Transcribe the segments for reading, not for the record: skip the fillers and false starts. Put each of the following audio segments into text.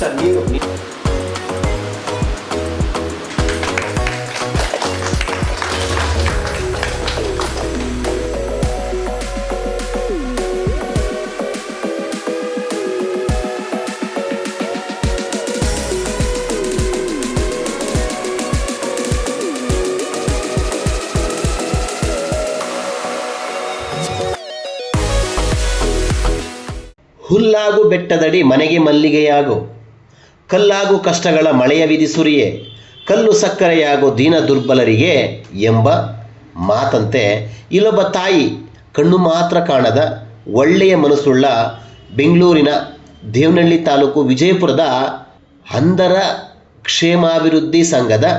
Sir ನೀವು ಹುಲ್ಲಾಗು ಬೆಟ್ಟದಡಿ ಮನೆಗೆ ಮಲ್ಲಿಗೆಯಾಗು, ಕಲ್ಲಾಗು ಕಷ್ಟಗಳ ಮಳೆಯ ವಿಧಿ ಸುರಿಯೇ, ಕಲ್ಲು ಸಕ್ಕರೆಯಾಗು ದೀನ ದುರ್ಬಲರಿಗೆ ಎಂಬ ಮಾತಂತೆ ಇಲ್ಲೊಬ್ಬ ತಾಯಿ ಕಣ್ಣು ಮಾತ್ರ ಕಾಣದ ಒಳ್ಳೆಯ ಮನಸ್ಸುಳ್ಳ ಬೆಂಗಳೂರಿನ ದೇವನಹಳ್ಳಿ ತಾಲೂಕು ವಿಜಯಪುರದ ಅಂಧರ ಕ್ಷೇಮಾಭಿವೃದ್ಧಿ ಸಂಘದ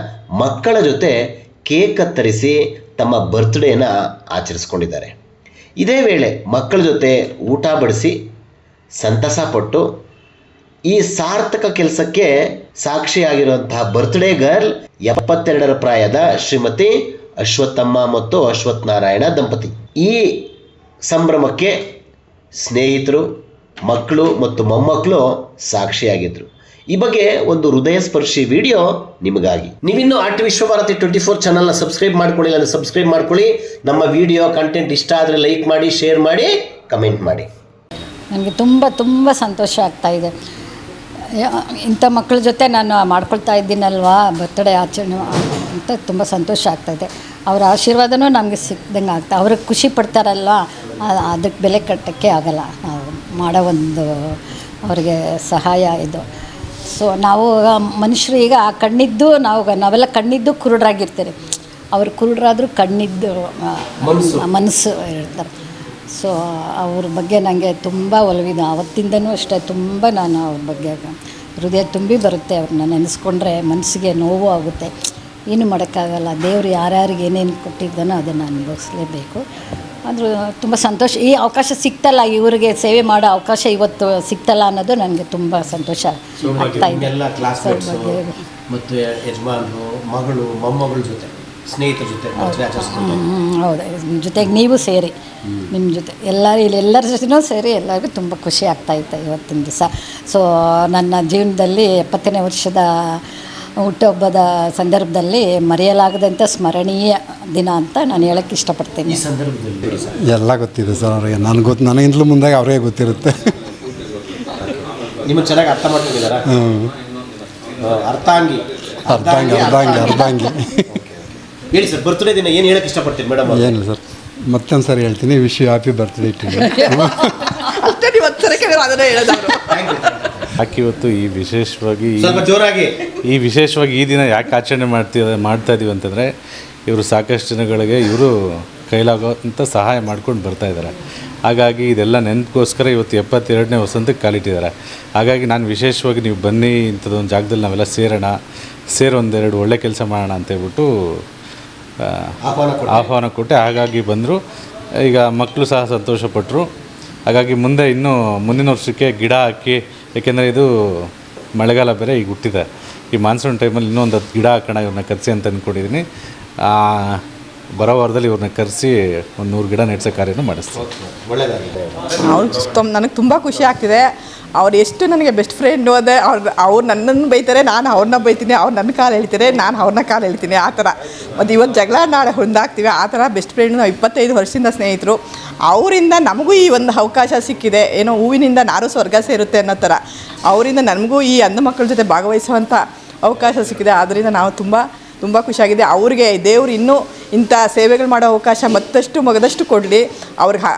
ಮಕ್ಕಳ ಜೊತೆ ಕೇಕ್ ಕತ್ತರಿಸಿ ತಮ್ಮ ಬರ್ತ್ಡೇನ ಆಚರಿಸ್ಕೊಂಡಿದ್ದಾರೆ. ಇದೇ ವೇಳೆ ಮಕ್ಕಳ ಜೊತೆ ಊಟ ಬಡಿಸಿ ಸಂತಸ ಪಟ್ಟು ಈ ಸಾರ್ಥಕ ಕೆಲಸಕ್ಕೆ ಸಾಕ್ಷಿಯಾಗಿರುವಂತಹ ಬರ್ತ್ಡೇ ಗರ್ಲ್ 72 ಪ್ರಾಯದ ಶ್ರೀಮತಿ ಅಶ್ವತ್ಥಮ್ಮ ಮತ್ತು ಅಶ್ವಥ್ ನಾರಾಯಣ ದಂಪತಿ. ಈ ಸಂಭ್ರಮಕ್ಕೆ ಸ್ನೇಹಿತರು, ಮಕ್ಕಳು ಮತ್ತು ಮೊಮ್ಮಕ್ಕಳು ಸಾಕ್ಷಿಯಾಗಿದ್ರು. ಈ ಬಗ್ಗೆ ಒಂದು ಹೃದಯ ಸ್ಪರ್ಶಿ ವಿಡಿಯೋ ನಿಮಗಾಗಿ. ನೀವಿನ್ನೂ ಆರ್ಟ್ ವಿಶ್ವಭಾರತಿ 24 ಚಾನಲ್ನ ಸಬ್ಸ್ಕ್ರೈಬ್ ಮಾಡ್ಕೊಳ್ಳಿ, ಅಂದರೆ ಸಬ್ಸ್ಕ್ರೈಬ್ ಮಾಡ್ಕೊಳ್ಳಿ. ನಮ್ಮ ವಿಡಿಯೋ ಕಂಟೆಂಟ್ ಇಷ್ಟ ಆದರೆ ಲೈಕ್ ಮಾಡಿ, ಶೇರ್ ಮಾಡಿ, ಕಮೆಂಟ್ ಮಾಡಿ. ನನಗೆ ತುಂಬ ಸಂತೋಷ ಆಗ್ತಾಯಿದೆ. ಇಂಥ ಮಕ್ಕಳ ಜೊತೆ ನಾನು ಮಾಡ್ಕೊಳ್ತಾ ಇದ್ದೀನಲ್ವಾ ಬರ್ತ್ಡೇ ಆಚರಣೆ ಅಂತ ತುಂಬ ಸಂತೋಷ ಆಗ್ತಾಯಿದೆ. ಅವರ ಆಶೀರ್ವಾದನೂ ನಮಗೆ ಸಿಕ್ದಂಗೆ ಆಗ್ತಾ, ಅವ್ರಿಗೆ ಖುಷಿ ಪಡ್ತಾರಲ್ವ, ಅದಕ್ಕೆ ಬೆಲೆ ಕಟ್ಟೋಕ್ಕೆ ಆಗಲ್ಲ. ನಾವು ಮಾಡೋ ಒಂದು ಅವ್ರಿಗೆ ಸಹಾಯ ಇದು. ಸೊ ನಾವು ಮನುಷ್ಯರು ಈಗ ಕಣ್ಣಿದ್ದು ನಾವೆಲ್ಲ ಕಣ್ಣಿದ್ದು ಕುರುಡರಾಗಿರ್ತೀರಿ, ಅವ್ರು ಕುರುಡರಾದರೂ ಕಣ್ಣಿದ್ದು ಮನಸ್ಸು ಇರ್ತಾರೆ. ಸೊ ಅವ್ರ ಬಗ್ಗೆ ನನಗೆ ತುಂಬ ಒಲವಿದೆ. ಆವತ್ತಿಂದನೂ ಅಷ್ಟೇ ತುಂಬ ನಾನು ಅವ್ರ ಬಗ್ಗೆ ಹೃದಯ ತುಂಬಿ ಬರುತ್ತೆ. ಅವ್ರನ್ನ ನೆನೆಸ್ಕೊಂಡ್ರೆ ಮನಸ್ಸಿಗೆ ನೋವು ಆಗುತ್ತೆ. ಏನು ಮಾಡೋಕ್ಕಾಗಲ್ಲ. ದೇವರು ಯಾರ್ಯಾರಿಗೆ ಏನೇನು ಕೊಟ್ಟಿದ್ದಾನೋ ಅದನ್ನು ಅನುಭವಿಸಲೇಬೇಕು. ಆದರೂ ತುಂಬ ಸಂತೋಷ. ಈ ಅವಕಾಶ ಸಿಕ್ತಲ್ಲ, ಇವರಿಗೆ ಸೇವೆ ಮಾಡೋ ಅವಕಾಶ ಇವತ್ತು ಸಿಕ್ತಲ್ಲ ಅನ್ನೋದು ನನಗೆ ತುಂಬ ಸಂತೋಷ ಆಗ್ತಾಯಿದೆ. ಮತ್ತು ಯಜಮಾನರು, ಮಗಳು, ಮೊಮ್ಮಗಳ ಜೊತೆ, ಸ್ನೇಹಿತರ ಜೊತೆ ಹೌದು, ಜೊತೆಗೆ ನೀವು ಸೇರಿ ನಿಮ್ಮ ಜೊತೆ ಎಲ್ಲರ ಜೊತೆನೂ ಸೇರಿ ಎಲ್ಲರಿಗೂ ತುಂಬ ಖುಷಿ ಆಗ್ತಾಯಿತ್ತು ಇವತ್ತಿನ ದಿವಸ. ಸೊ ನನ್ನ ಜೀವನದಲ್ಲಿ 70ನೇ ವರ್ಷದ ಹುಟ್ಟುಹಬ್ಬದ ಸಂದರ್ಭದಲ್ಲಿ ಮರೆಯಲಾಗದಂಥ ಸ್ಮರಣೀಯ ದಿನ ಅಂತ ನಾನು ಹೇಳೋಕ್ಕೆ ಇಷ್ಟಪಡ್ತೀನಿ. ಈ ಸಂದರ್ಭದಲ್ಲಿ ಎಲ್ಲ ಗೊತ್ತಿದೆ ಸರ್ ಅವ್ರಿಗೆ. ನನಗಿಂತಲೂ ಮುಂದೆ ಅವರೇ ಗೊತ್ತಿರುತ್ತೆ. ನಿಮಗೆ ಚೆನ್ನಾಗಿ ಅರ್ಥ ಮಾಡ್ತಿದ್ದಾರಾ? ಅರ್ಧಾಂಗಿ ಹೇಳಿ ಸರ್, ಬರ್ತ್ಡೇ ದಿನ ಏನು ಹೇಳಕ್ಕೆ ಇಷ್ಟಪಡ್ತೀನಿ ಮೇಡಮ್? ಏನಿಲ್ಲ ಸರ್, ಮತ್ತೊಂದು ಸರಿ ಹೇಳ್ತೀನಿ, wish you happy birthday to you. ಯಾಕೆ ಇವತ್ತು ಈ ವಿಶೇಷವಾಗಿ ಸ್ವಲ್ಪ ಜೋರಾಗಿ ಈ ದಿನ ಯಾಕೆ ಆಚರಣೆ ಮಾಡ್ತಾ ಇದೀವಿ ಅಂತಂದರೆ, ಇವರು ಸಾಕಷ್ಟು ಜನಗಳಿಗೆ ಇವರು ಕೈಲಾಗೋಂಥ ಸಹಾಯ ಮಾಡ್ಕೊಂಡು ಬರ್ತಾಯಿದ್ದಾರೆ. ಹಾಗಾಗಿ ಇದೆಲ್ಲ ನೆನಪುಗೋಸ್ಕರ ಇವತ್ತು 72ನೇ ವಸಂತಕ್ಕೆ ಕಾಲಿಟ್ಟಿದ್ದಾರೆ. ಹಾಗಾಗಿ ನಾನು ವಿಶೇಷವಾಗಿ ನೀವು ಬನ್ನಿ, ಇಂಥದ್ದೊಂದು ಜಾಗದಲ್ಲಿ ನಾವೆಲ್ಲ ಸೇರಿ ಒಂದೆರಡು ಒಳ್ಳೆ ಕೆಲಸ ಮಾಡೋಣ ಅಂತೇಳ್ಬಿಟ್ಟು ಆಹ್ವಾನ ಕೊಟ್ಟೆ. ಹಾಗಾಗಿ ಬಂದರು. ಈಗ ಮಕ್ಕಳು ಸಹ ಸಂತೋಷಪಟ್ಟರು. ಹಾಗಾಗಿ ಇನ್ನೂ ಮುಂದಿನ ವರ್ಷಕ್ಕೆ ಗಿಡ ಹಾಕಿ, ಏಕೆಂದರೆ ಇದು ಮಳೆಗಾಲ ಬೇರೆ ಈಗ ಹುಟ್ಟಿದೆ. ಈ ಮಾನ್ಸೂನ್ ಟೈಮಲ್ಲಿ ಇನ್ನೂ ಒಂದು 10 ಗಿಡ ಹಾಕೋಣ ಇವ್ರನ್ನ ಕರೆಸಿ ಅಂತ ಅಂದ್ಕೊಂಡಿದ್ದೀನಿ. ಬರೋ ವಾರದಲ್ಲಿ ಇವ್ರನ್ನ ಕರೆಸಿ ಒಂದು 100 ಗಿಡ ನೆಡ್ಸೋ ಕಾರ್ಯನೂ ಮಾಡಿಸ್ತೀನಿ. ಅವ್ರು ನನಗೆ ತುಂಬ ಖುಷಿ ಆಗ್ತಿದೆ. ಅವ್ರು ಎಷ್ಟು ನನಗೆ ಬೆಸ್ಟ್ ಫ್ರೆಂಡು ಅದೇ. ಅವ್ರು ನನ್ನನ್ನು ಬೈತಾರೆ, ನಾನು ಅವ್ರನ್ನ ಬೈತೀನಿ. ಅವ್ರು ನನ್ನ ಕಾಲು ಹೇಳ್ತಾರೆ, ನಾನು ಅವ್ರನ್ನ ಕಾಲು ಹೇಳ್ತೀನಿ. ಆ ಥರ. ಮತ್ತು ಇವತ್ತು ಜಗಳ ನಾಳೆ ಹೊಂದಾಗ್ತೀವಿ. ಆ ಥರ ಬೆಸ್ಟ್ ಫ್ರೆಂಡು. ನಾವು 25 ವರ್ಷದಿಂದ ಸ್ನೇಹಿತರು. ಅವರಿಂದ ನಮಗೂ ಈ ಒಂದು ಅವಕಾಶ ಸಿಕ್ಕಿದೆ. ಏನೋ ಹೂವಿನಿಂದ ನಾರು ಸ್ವರ್ಗ ಸೇರುತ್ತೆ ಅನ್ನೋ ಥರ ಅವರಿಂದ ನಮಗೂ ಈ ಅಂಧ ಮಕ್ಕಳ ಜೊತೆ ಭಾಗವಹಿಸುವಂಥ ಅವಕಾಶ ಸಿಕ್ಕಿದೆ. ಆದ್ದರಿಂದ ನಾವು ತುಂಬ ಖುಷಿಯಾಗಿದೆ. ಅವ್ರಿಗೆ ದೇವರು ಇನ್ನೂ ಇಂಥ ಸೇವೆಗಳು ಮಾಡೋ ಅವಕಾಶ ಮತ್ತಷ್ಟು ಮಗದಷ್ಟು ಕೊಡಲಿ. ಅವ್ರಿಗೆ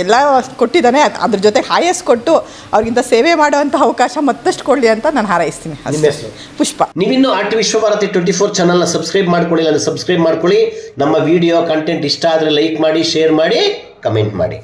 ಎಲ್ಲ ಕೊಟ್ಟಿದ್ದಾನೆ, ಅದ್ರ ಜೊತೆ ಕೊಟ್ಟು ಅವ್ರಿಗಿಂತ ಸೇವೆ ಮಾಡುವಂಥ ಅವಕಾಶ ಮತ್ತಷ್ಟು ಕೊಡಲಿ ಅಂತ ನಾನು ಹಾರೈಸ್ತೀನಿ. ಪುಷ್ಪ. ನೀವಿನ್ನೂ ಆರ್ಟ್ ವಿಶ್ವಭಾರತಿ 24 ಚಾನಲ್ನ ಸಬ್ಸ್ಕ್ರೈಬ್ ಮಾಡ್ಕೊಳ್ಳಿ, ಅಂದರೆ ಸಬ್ಸ್ಕ್ರೈಬ್ ಮಾಡ್ಕೊಳ್ಳಿ. ನಮ್ಮ ವಿಡಿಯೋ ಕಂಟೆಂಟ್ ಇಷ್ಟ ಆದರೆ ಲೈಕ್ ಮಾಡಿ, ಶೇರ್ ಮಾಡಿ, ಕಮೆಂಟ್ ಮಾಡಿ.